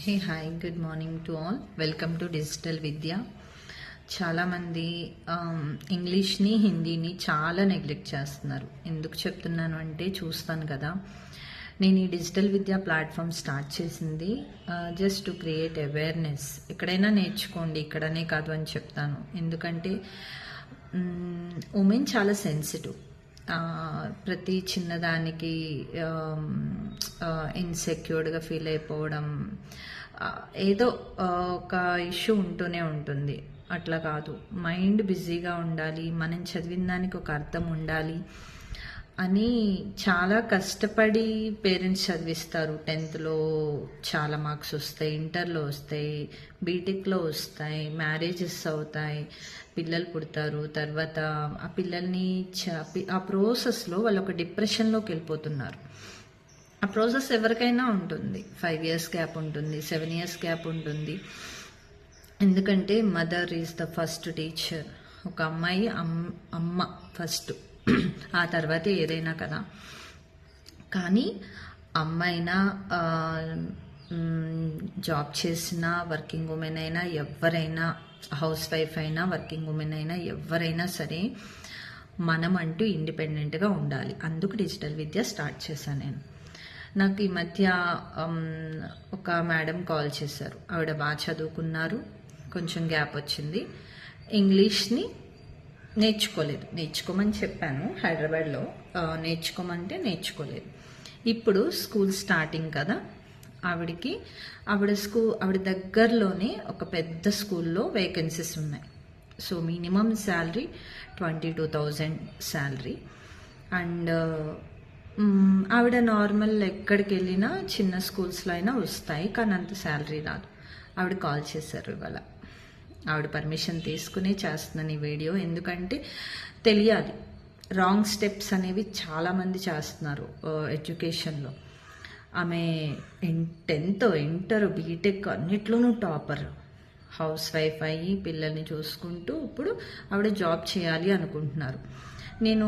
Hey hi good morning to all. Welcome to digital Vidya. చాలామంది ఇంగ్లీష్ని హిందీని చాలా నెగ్లెక్ట్ చేస్తున్నారు. ఎందుకు చెప్తున్నాను అంటే చూస్తాను కదా, నేను ఈ డిజిటల్ విద్య ప్లాట్ఫామ్ స్టార్ట్ చేసింది జస్ట్ టు క్రియేట్ అవేర్నెస్. ఎక్కడైనా నేర్చుకోండి, ఇక్కడనే కాదు అని చెప్తాను. ఎందుకంటే ఉమెన్ చాలా సెన్సిటివ్. ప్రతి చిన్నదానికి ఇన్సెక్యూర్డ్గా ఫీల్ అయిపోవడం, ఏదో ఒక ఇష్యూ ఉంటూనే ఉంటుంది. అట్లా కాదు, మైండ్ బిజీగా ఉండాలి, మనం చదివిన దానికి ఒక అర్థం ఉండాలి అని చాలా కష్టపడి పేరెంట్స్ చదివిస్తారు. 10th చాలా మార్క్స్ వస్తాయి, ఇంటర్లో వస్తాయి, బీటెక్లో వస్తాయి, మ్యారేజెస్ అవుతాయి, పిల్లలు పుడతారు. తర్వాత ఆ పిల్లల్ని ఆ ప్రాసెస్లో వాళ్ళు ఒక డిప్రెషన్లోకి వెళ్ళిపోతున్నారు. ఆ ప్రాసెస్ ఎవరికైనా ఉంటుంది. 5 years గ్యాప్ ఉంటుంది, 7 years గ్యాప్ ఉంటుంది. ఎందుకంటే mother is the first teacher. ఒక అమ్మాయి అమ్మ ఫస్ట్, ఆ తర్వాత ఏదైనా కదా. కానీ అమ్మైనా జాబ్ చేసినా, వర్కింగ్ ఉమెన్ అయినా, ఎవరైనా, హౌస్ వైఫ్ అయినా, వర్కింగ్ ఉమెన్ అయినా, ఎవరైనా సరే మనం అంటూ ఇండిపెండెంట్గా ఉండాలి. అందుకు డిజిటల్ విద్య స్టార్ట్ చేశాను నేను. నాకు ఈ మధ్య ఒక మేడం కాల్ చేశారు. ఆవిడ బాగా చదువుకున్నారు, కొంచెం గ్యాప్ వచ్చింది, ఇంగ్లీష్ని నేర్చుకోమని చెప్పాను. హైదరాబాద్లో నేర్చుకోమంటే నేర్చుకోలేదు. ఇప్పుడు స్కూల్ స్టార్టింగ్ కదా, ఆవిడ దగ్గరలోనే ఒక పెద్ద స్కూల్లో వేకెన్సీస్ ఉన్నాయి. So minimum salary 22,000 salary. And ఆవిడ నార్మల్ ఎక్కడికి వెళ్ళినా చిన్న స్కూల్స్లో అయినా వస్తాయి, కానీ అంత శాలరీ రాదు. ఆవిడ కాల్ చేశారు ఇవాళ. ఆవిడ పర్మిషన్ తీసుకుని చేస్తున్నాను ఈ వీడియో. ఎందుకంటే తెలియాలి, రాంగ్ స్టెప్స్ అనేవి చాలామంది చేస్తున్నారు ఎడ్యుకేషన్లో. ఆమె 10th, ఇంటర్, బీటెక్ అన్నిట్లోనూ టాపర్. హౌస్ వైఫ్ అయ్యి పిల్లల్ని చూసుకుంటూ ఇప్పుడు ఆవిడ జాబ్ చేయాలి అనుకుంటున్నారు. నేను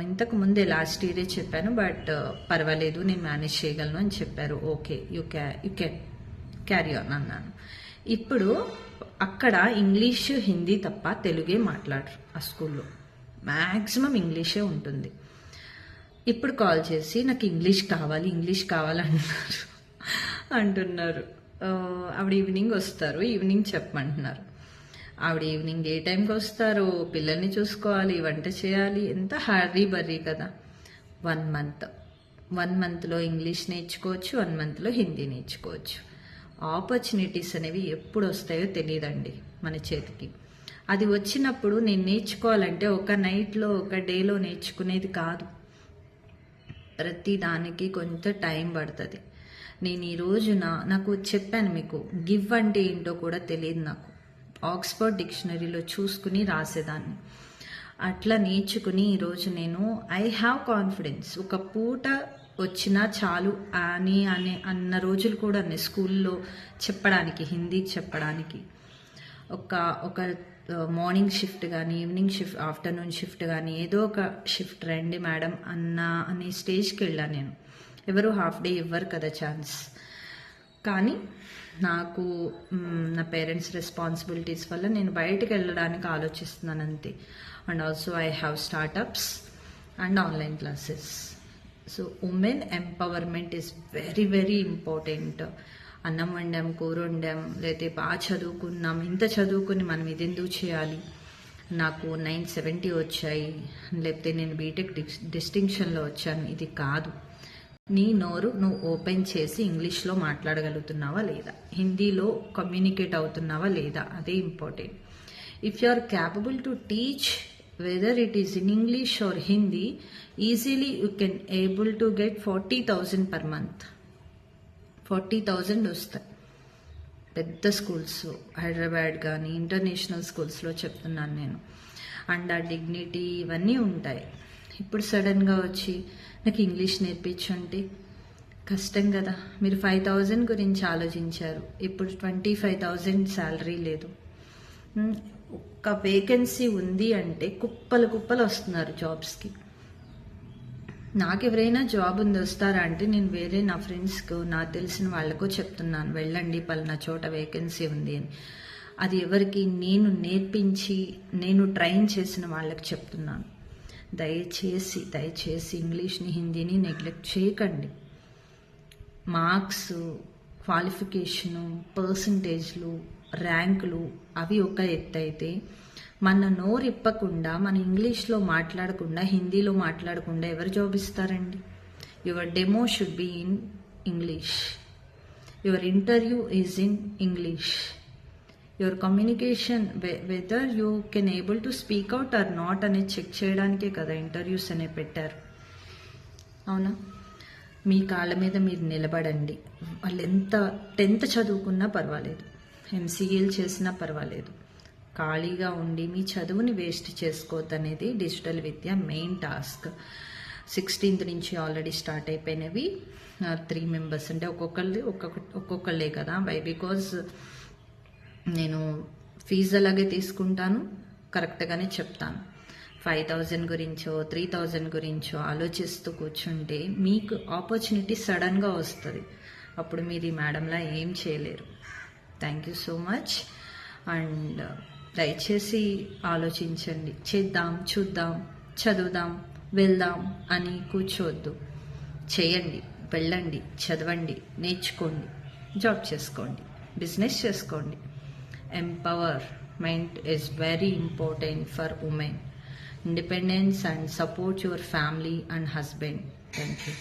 ఇంతకు ముందే లాస్ట్ ఇయరే చెప్పాను, బట్ పర్వాలేదు, నేను మేనేజ్ చేయగలను అని చెప్పారు. Okay, you can carry on అన్నాను. ఇప్పుడు అక్కడ ఇంగ్లీష్, హిందీ తప్ప తెలుగే మాట్లాడరు. ఆ స్కూల్లో మ్యాక్సిమం ఇంగ్లీషే ఉంటుంది. ఇప్పుడు కాల్ చేసి నాకు ఇంగ్లీష్ కావాలంటున్నారు. ఆవిడ ఈవినింగ్ వస్తారు, ఈవినింగ్ చెప్పమంటున్నారు. ఆవిడ ఈవినింగ్ ఏ టైంకి వస్తారో, పిల్లల్ని చూసుకోవాలి, వంట చేయాలి, ఎంత హర్రీ బర్రీ కదా. 1 monthలో ఇంగ్లీష్ నేర్చుకోవచ్చు, 1 monthలో హిందీ నేర్చుకోవచ్చు. ఆపర్చునిటీస్ అనేవి ఎప్పుడు వస్తాయో తెలియదండి మన చేతికి. అది వచ్చినప్పుడు నేను నేర్చుకోవాలంటే ఒక నైట్లో, ఒక డేలో నేర్చుకునేది కాదు. ప్రతి దానికి కొంత టైం పడుతుంది. నేను ఈ రోజున నాకు చెప్పాను మీకు, గివ్ అంటే ఏంటో కూడా తెలియదు నాకు. ఆక్స్ఫర్డ్ డిక్షనరీలో చూసుకుని రాసేదాన్ని. అట్లా నేర్చుకుని ఈరోజు నేను ఐ హ్యావ్ కాన్ఫిడెన్స్. ఒక పూట వచ్చినా చాలు అన్న రోజులు కూడా ఉన్నాయి స్కూల్లో చెప్పడానికి, హిందీ చెప్పడానికి. ఒక మార్నింగ్ షిఫ్ట్ కానీ, ఈవినింగ్ షిఫ్ట్, ఆఫ్టర్నూన్ షిఫ్ట్ కానీ, ఏదో ఒక షిఫ్ట్ రండి మేడం అనే స్టేజ్కి వెళ్ళాను నేను. ఎవరు హాఫ్ డే ఇవ్వరు కదా ఛాన్స్. కానీ నాకు నా పేరెంట్స్ రెస్పాన్సిబిలిటీస్ వల్ల నేను బయటకు వెళ్ళడానికి ఆలోచిస్తున్నాను అంతే. And also I have startups and online classes. So women empowerment is very very important. అన్నం వండాం, కూర వండాం, లేకపోతే బాగా చదువుకున్నాం, ఇంత చదువుకుని మనం ఇది ఎందుకు చేయాలి, నాకు 970 వచ్చాయి, లేకపోతే నేను బీటెక్ డిస్టింక్షన్లో వచ్చాను, ఇది కాదు. నీ నోరు నువ్వు ఓపెన్ చేసి ఇంగ్లీష్లో మాట్లాడగలుగుతున్నావా లేదా, హిందీలో కమ్యూనికేట్ అవుతున్నావా లేదా, అదే important. If you are capable to teach whether it is in English or Hindi, easily you can able to get 40,000 per month. 40,000 వస్తాయి. పెద్ద స్కూల్స్, హైదరాబాద్ కానీ ఇంటర్నేషనల్ స్కూల్స్లో చెప్తున్నాను నేను. అండ్ ఆ డిగ్నిటీ ఇవన్నీ ఉంటాయి. ఇప్పుడు సడన్గా వచ్చి నాకు ఇంగ్లీష్ నేర్పించంటే కష్టం కదా. మీరు 5,000 గురించి ఆలోచించారు, ఇప్పుడు 25,000 శాలరీ లేదు. ఒక్క వేకెన్సీ ఉంది అంటే కుప్పలు వస్తున్నారు జాబ్స్కి. నాకు ఎవరైనా జాబ్ ఉంది వస్తారా అంటే నేను వేరే నా ఫ్రెండ్స్కు నాకు తెలిసిన వాళ్ళకు చెప్తున్నాను, వెళ్ళండి పలానా చోట వేకెన్సీ ఉంది అని. అది ఎవరికి నేను నేర్పించి నేను ట్రైన్ చేసిన వాళ్ళకి చెప్తున్నాను. దయచేసి ఇంగ్లీష్ని హిందీని నెగ్లెక్ట్ చేయకండి. మార్క్స్, క్వాలిఫికేషను, పర్సంటేజ్లు, ర్యాంకులు అవి ఒక ఎత్తు అయితే మన నోరు ఇప్పకుండా మన ఇంగ్లీష్లో మాట్లాడకుండా హిందీలో మాట్లాడకుండా ఎవరు జాబ్ ఇస్తారండి? Your demo should be in English, your interview is in English, your communication whether you can able to speak out or not అనేది చెక్ చేయడానికే కదా ఇంటర్వ్యూస్ అనేవి పెట్టారు. అవునా? మీ కాళ్ళ మీద మీరు నిలబడండి. వాళ్ళు ఎంత 10th చదువుకున్నా పర్వాలేదు, ఎంసీఏలు చేసినా పర్వాలేదు, ఖాళీగా ఉండి మీ చదువుని వేస్ట్ చేసుకోవద్దు అనేది డిజిటల్ విద్య మెయిన్ టాస్క్. 16th నుంచి ఆల్రెడీ స్టార్ట్ అయిపోయినవి. 3 మెంబర్స్ అంటే ఒక్కొక్కళ్ళే కదా. బికాజ్ నేను ఫీజు అలాగే తీసుకుంటాను, కరెక్ట్గానే చెప్తాను. 5,000 గురించో 3,000 గురించో ఆలోచిస్తూ కూర్చుంటే మీకు ఆపర్చునిటీ సడన్గా వస్తుంది. అప్పుడు మీరు మేడంలా ఏం చేయలేరు. Thank you so much. And దయచేసి ఆలోచించండి. చేద్దాం, చూద్దాం, చదువుదాం, వెళ్దాం అని కూర్చోవద్దు. చేయండి, వెళ్ళండి, చదవండి, నేర్చుకోండి, జాబ్ చేసుకోండి, బిజినెస్ చేసుకోండి. Empowerment is very important for women. Independence and support your family and husband. Thank you.